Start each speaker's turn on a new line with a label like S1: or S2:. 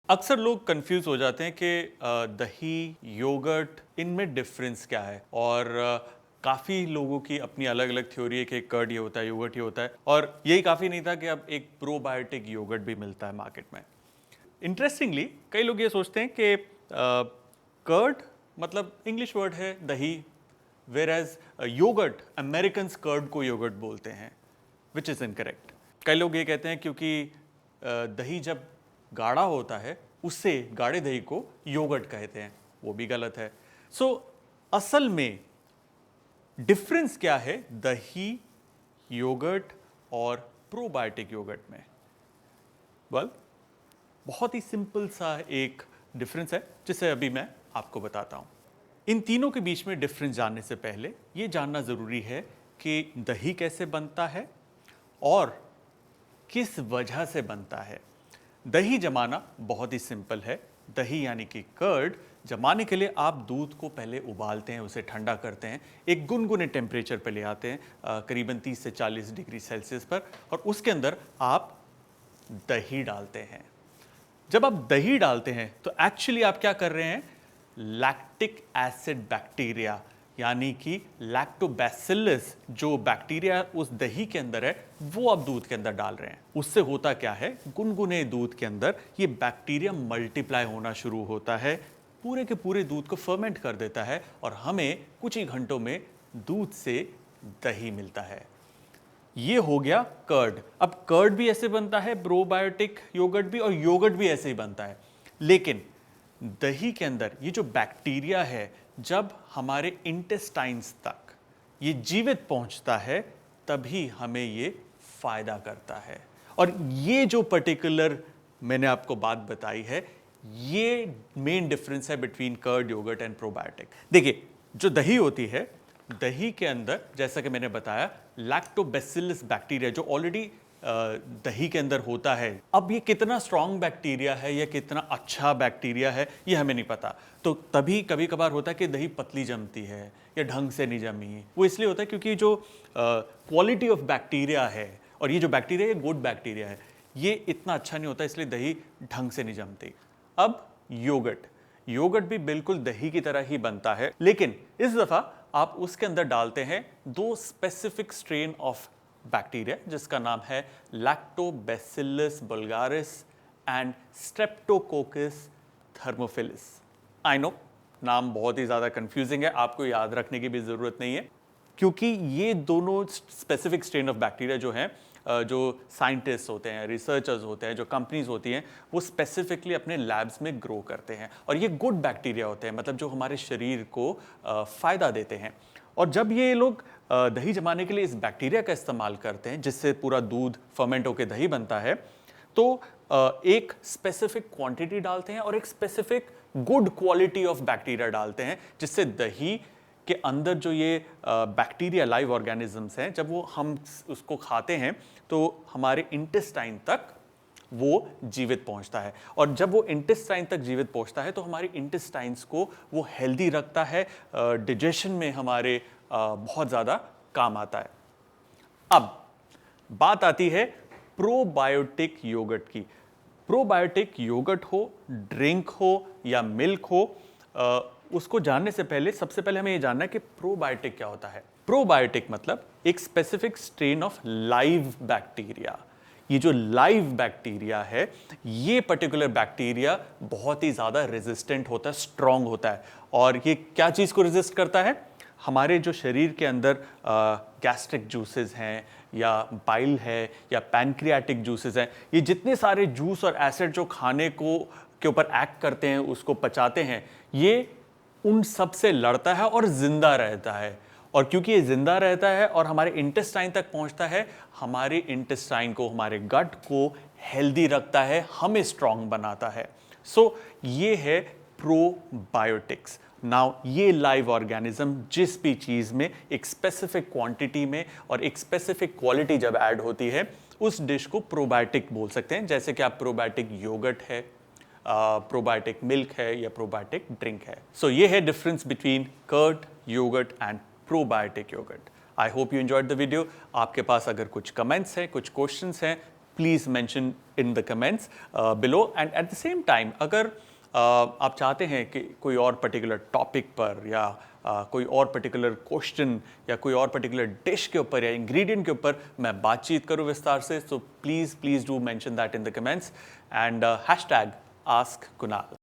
S1: अक्सर लोग कंफ्यूज हो जाते हैं कि दही, योगर्ट, इनमें डिफरेंस क्या है। और काफ़ी लोगों की अपनी अलग अलग थ्योरी है कि कर्ड ये होता है, योगर्ट ये होता है। और यही काफ़ी नहीं था कि अब एक प्रोबायोटिक योगर्ट भी मिलता है मार्केट में। इंटरेस्टिंगली कई लोग ये सोचते हैं कि कर्ड मतलब इंग्लिश वर्ड है दही, whereas yogurt, American curd को योगर्ट बोलते हैं, विच इज़ इनकरेक्ट। कई लोग ये कहते हैं क्योंकि दही जब गाढ़ा होता है उससे गाढ़े दही को योगर्ट कहते हैं, वो भी गलत है। सो असल में डिफरेंस क्या है दही, योगर्ट और प्रोबायोटिक योगर्ट में? वेल, बहुत ही सिंपल सा एक डिफरेंस है जिसे अभी मैं आपको बताता हूं। इन तीनों के बीच में डिफरेंस जानने से पहले यह जानना जरूरी है कि दही कैसे बनता है और किस वजह से बनता है। दही जमाना बहुत ही सिंपल है। दही यानी कि कर्ड जमाने के लिए आप दूध को पहले उबालते हैं, उसे ठंडा करते हैं, एक गुनगुने टेम्परेचर पे ले आते हैं, करीबन 30 से 40 डिग्री सेल्सियस पर, और उसके अंदर आप दही डालते हैं। जब आप दही डालते हैं तो एक्चुअली आप क्या कर रहे हैं, लैक्टिक एसिड बैक्टीरिया यानी कि लैक्टोबैसिलस जो बैक्टीरिया उस दही के अंदर है वो आप दूध के अंदर डाल रहे हैं। उससे होता क्या है, गुनगुने दूध के अंदर ये बैक्टीरिया मल्टीप्लाई होना शुरू होता है, पूरे के पूरे दूध को फर्मेंट कर देता है और हमें कुछ ही घंटों में दूध से दही मिलता है। ये हो गया कर्ड। अब कर्ड भी ऐसे बनता है, प्रोबायोटिक योगर्ट भी, और योगर्ट भी ऐसे ही बनता है। लेकिन दही के अंदर ये जो बैक्टीरिया है जब हमारे इंटेस्टाइन्स तक ये जीवित पहुंचता है तभी हमें ये फायदा करता है। और ये जो पर्टिकुलर मैंने आपको बात बताई है, ये मेन डिफरेंस है between curd, yogurt and probiotic. देखिए, जो दही होती है, दही के अंदर जैसा कि मैंने बताया लैक्टोबैसिलस बैक्टीरिया जो ऑलरेडी दही के अंदर होता है। अब ये कितना स्ट्रॉन्ग बैक्टीरिया है या कितना अच्छा बैक्टीरिया है ये हमें नहीं पता, तो तभी कभी कभार होता है कि दही पतली जमती है या ढंग से नहीं जमी। वो इसलिए होता है क्योंकि जो क्वालिटी ऑफ बैक्टीरिया है, और ये जो बैक्टीरिया है गुड बैक्टीरिया है, ये इतना अच्छा नहीं होता, इसलिए दही ढंग से नहीं जमती। अब योगर्ट भी बिल्कुल दही की तरह ही बनता है, लेकिन इस दफा आप उसके अंदर डालते हैं दो स्पेसिफिक स्ट्रेन ऑफ बैक्टीरिया जिसका नाम है Lactobacillus bulgaricus and Streptococcus thermophilus. I know नाम बहुत ही ज़्यादा कंफ्यूजिंग है, आपको याद रखने की भी ज़रूरत नहीं है, क्योंकि ये दोनों स्पेसिफिक स्ट्रेन ऑफ बैक्टीरिया जो हैं, जो साइंटिस्ट होते हैं, रिसर्चर्स होते हैं, जो कंपनीज होती हैं, वो स्पेसिफिकली अपने लैब्स में ग्रो करते हैं। और ये गुड बैक्टीरिया होते हैं, मतलब जो हमारे शरीर को फ़ायदा देते हैं। और जब ये लोग दही जमाने के लिए इस बैक्टीरिया का इस्तेमाल करते हैं जिससे पूरा दूध फर्मेंट होकर दही बनता है, तो एक स्पेसिफिक क्वांटिटी डालते हैं और एक specific good quality of bacteria डालते हैं, जिससे दही के अंदर जो ये बैक्टीरिया लाइव ऑर्गेनिजम्स हैं, जब वो हम उसको खाते हैं तो हमारे इंटेस्टाइन तक वो जीवित पहुंचता है। और जब वो इंटेस्टाइन तक जीवित पहुंचता है तो हमारे इंटेस्टाइन्स को वो हेल्दी रखता है, डाइजेशन में हमारे बहुत ज़्यादा काम आता है। अब बात आती है प्रोबायोटिक योगर्ट की। प्रोबायोटिक योगर्ट हो, ड्रिंक हो या मिल्क हो, उसको जानने से पहले सबसे पहले हमें ये जानना है कि प्रोबायोटिक क्या होता है। प्रोबायोटिक मतलब एक specific strain of live bacteria. ये जो लाइव बैक्टीरिया है, ये पर्टिकुलर बैक्टीरिया बहुत ही ज़्यादा रेजिस्टेंट होता है, स्ट्रॉन्ग होता है। और ये क्या चीज़ को रेजिस्ट करता है? हमारे जो शरीर के अंदर गैस्ट्रिक जूसेस हैं या बाइल है या पैनक्रियाटिक जूसेस हैं, ये जितने सारे जूस और एसिड जो खाने को के ऊपर एक्ट करते हैं, उसको पचाते हैं, ये उन सब से लड़ता है और जिंदा रहता है। और क्योंकि ये जिंदा रहता है और हमारे इंटेस्टाइन तक पहुंचता है, हमारे इंटेस्टाइन को, हमारे गट को हेल्दी रखता है, हमें स्ट्रांग बनाता है। सो ये है प्रोबायोटिक्स। नाउ ये लाइव ऑर्गेनिज्म जिस भी चीज में एक स्पेसिफिक क्वांटिटी में और एक स्पेसिफिक क्वालिटी जब ऐड होती है, उस डिश को प्रोबायोटिक बोल सकते हैं। जैसे कि आप प्रोबायोटिक योगर्ट है, प्रोबायोटिक मिल्क है या प्रोबायोटिक ड्रिंक है। सो ये है difference between curd, yogurt and probiotic yogurt. I hope you enjoyed the video. आपके पास अगर कुछ कमेंट्स हैं, कुछ क्वेश्चंस हैं, please mention in the comments below. And at the same time अगर आप चाहते हैं कि कोई और पर्टिकुलर टॉपिक पर या कोई और पर्टिकुलर क्वेश्चन या कोई और पर्टिकुलर डिश के ऊपर या इंग्रेडिएंट के ऊपर मैं बातचीत करूं विस्तार से, तो please do mention that in the comments and hashtag ask Kunal.